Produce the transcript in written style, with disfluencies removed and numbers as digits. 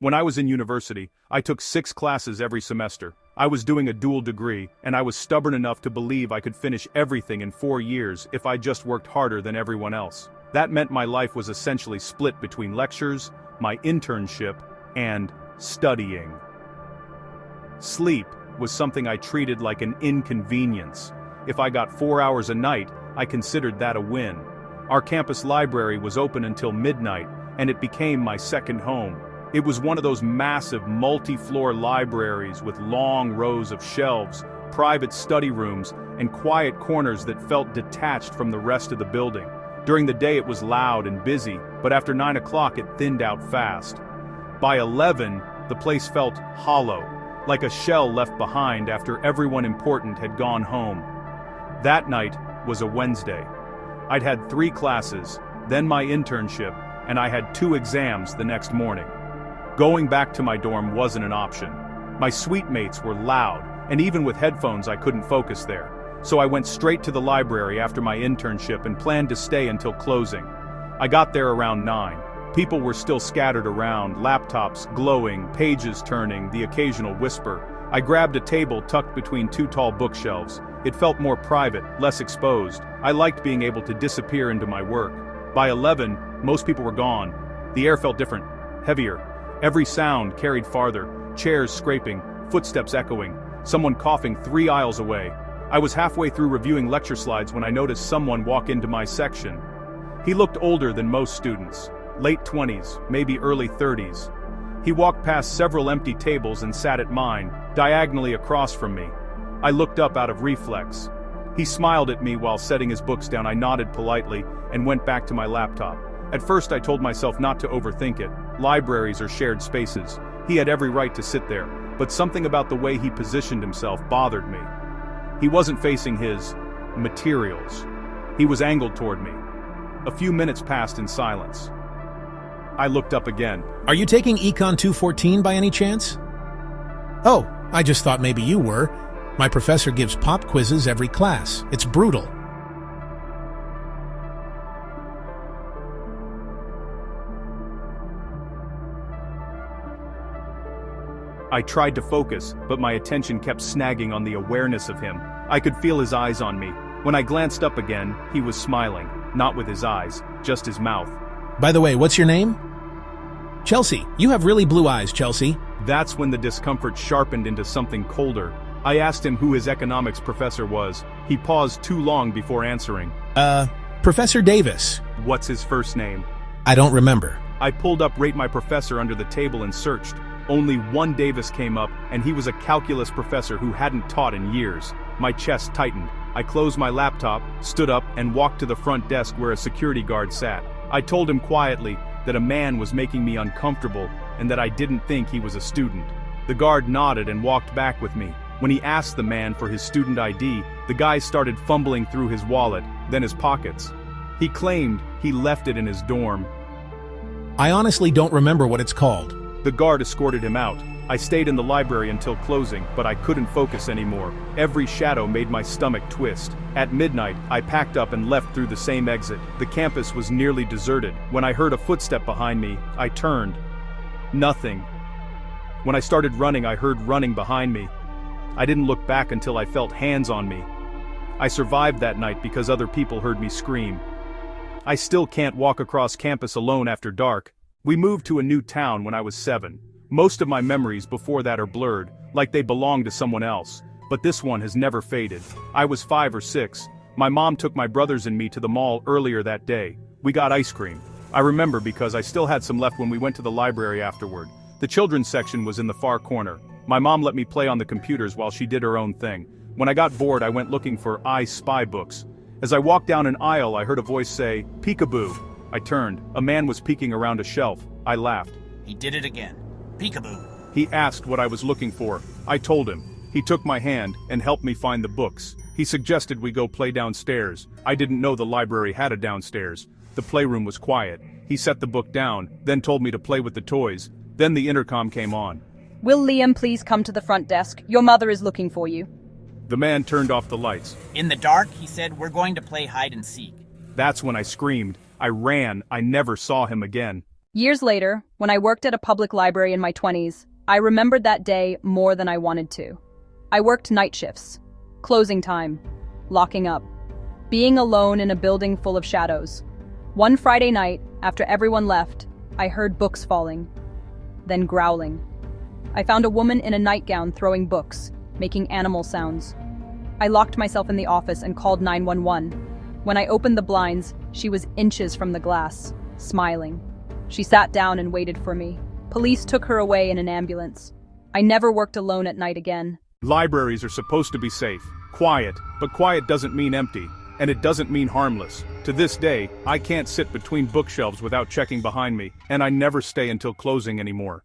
When I was in university, I took 6 classes every semester. I was doing a dual degree, and I was stubborn enough to believe I could finish everything in 4 years if I just worked harder than everyone else. That meant my life was essentially split between lectures, my internship, and studying. Sleep was something I treated like an inconvenience. If I got 4 hours a night, I considered that a win. Our campus library was open until midnight, and it became my second home. It was one of those massive multi-floor libraries with long rows of shelves, private study rooms, and quiet corners that felt detached from the rest of the building. During the day it was loud and busy, but after 9 o'clock it thinned out fast. By 11, the place felt hollow, like a shell left behind after everyone important had gone home. That night was a Wednesday. I'd had 3 classes, then my internship, and I had 2 exams the next morning. Going back to my dorm wasn't an option. My suite mates were loud, and even with headphones I couldn't focus there. So I went straight to the library after my internship and planned to stay until closing. I got there around 9. People were still scattered around, laptops glowing, pages turning, the occasional whisper. I grabbed a table tucked between 2 tall bookshelves. It felt more private, less exposed. I liked being able to disappear into my work. By 11, most people were gone. The air felt different, heavier. Every sound carried farther, chairs scraping, footsteps echoing, someone coughing 3 aisles away. I was halfway through reviewing lecture slides when I noticed someone walk into my section. He looked older than most students, late 20s, maybe early 30s. He walked past several empty tables and sat at mine, diagonally across from me. I looked up out of reflex. He smiled at me while setting his books down. I nodded politely and went back to my laptop. At first I told myself not to overthink it. Libraries are shared spaces. He had every right to sit there, but something about the way he positioned himself bothered me. He wasn't facing his materials. He was angled toward me. A few minutes passed in silence. I looked up again. Are you taking Econ 214 by any chance? Oh, I just thought maybe you were. My professor gives pop quizzes every class. It's brutal. I tried to focus, but my attention kept snagging on the awareness of him. I could feel his eyes on me. When I glanced up again, he was smiling, not with his eyes, just his mouth. By the way, what's your name? Chelsea. You have really blue eyes, Chelsea. That's when the discomfort sharpened into something colder. I asked him who his economics professor was. He paused too long before answering. Professor Davis. What's his first name? I don't remember. I pulled up Rate My Professor under the table and searched. Only one Davis came up, and he was a calculus professor who hadn't taught in years. My chest tightened. I closed my laptop, stood up, and walked to the front desk where a security guard sat. I told him quietly that a man was making me uncomfortable and that I didn't think he was a student. The guard nodded and walked back with me. When he asked the man for his student ID, the guy started fumbling through his wallet, then his pockets. He claimed he left it in his dorm. I honestly don't remember what it's called. The guard escorted him out. I stayed in the library until closing, but I couldn't focus anymore. Every shadow made my stomach twist. At midnight, I packed up and left through the same exit. The campus was nearly deserted. When I heard a footstep behind me, I turned. Nothing. When I started running, I heard running behind me. I didn't look back until I felt hands on me. I survived that night because other people heard me scream. I still can't walk across campus alone after dark. We moved to a new town when I was 7. Most of my memories before that are blurred, like they belong to someone else, but this one has never faded. I was 5 or 6. My mom took my brothers and me to the mall earlier that day. We got ice cream. I remember because I still had some left when we went to the library afterward. The children's section was in the far corner. My mom let me play on the computers while she did her own thing. When I got bored, I went looking for I Spy books. As I walked down an aisle, I heard a voice say, "Peekaboo." I turned. A man was peeking around a shelf. I laughed. He did it again. Peekaboo. He asked what I was looking for. I told him. He took my hand and helped me find the books. He suggested we go play downstairs. I didn't know the library had a downstairs. The playroom was quiet. He set the book down, then told me to play with the toys. Then the intercom came on. Will Liam please come to the front desk? Your mother is looking for you. The man turned off the lights. In the dark, he said, we're going to play hide and seek. That's when I screamed. I ran. I never saw him again. Years later, when I worked at a public library in my 20s, I remembered that day more than I wanted to. I worked night shifts, closing time, locking up, being alone in a building full of shadows. One Friday night, after everyone left, I heard books falling, then growling. I found a woman in a nightgown throwing books, making animal sounds. I locked myself in the office and called 911. When I opened the blinds, she was inches from the glass, smiling. She sat down and waited for me. Police took her away in an ambulance. I never worked alone at night again. Libraries are supposed to be safe, quiet, but quiet doesn't mean empty, and it doesn't mean harmless. To this day, I can't sit between bookshelves without checking behind me, and I never stay until closing anymore.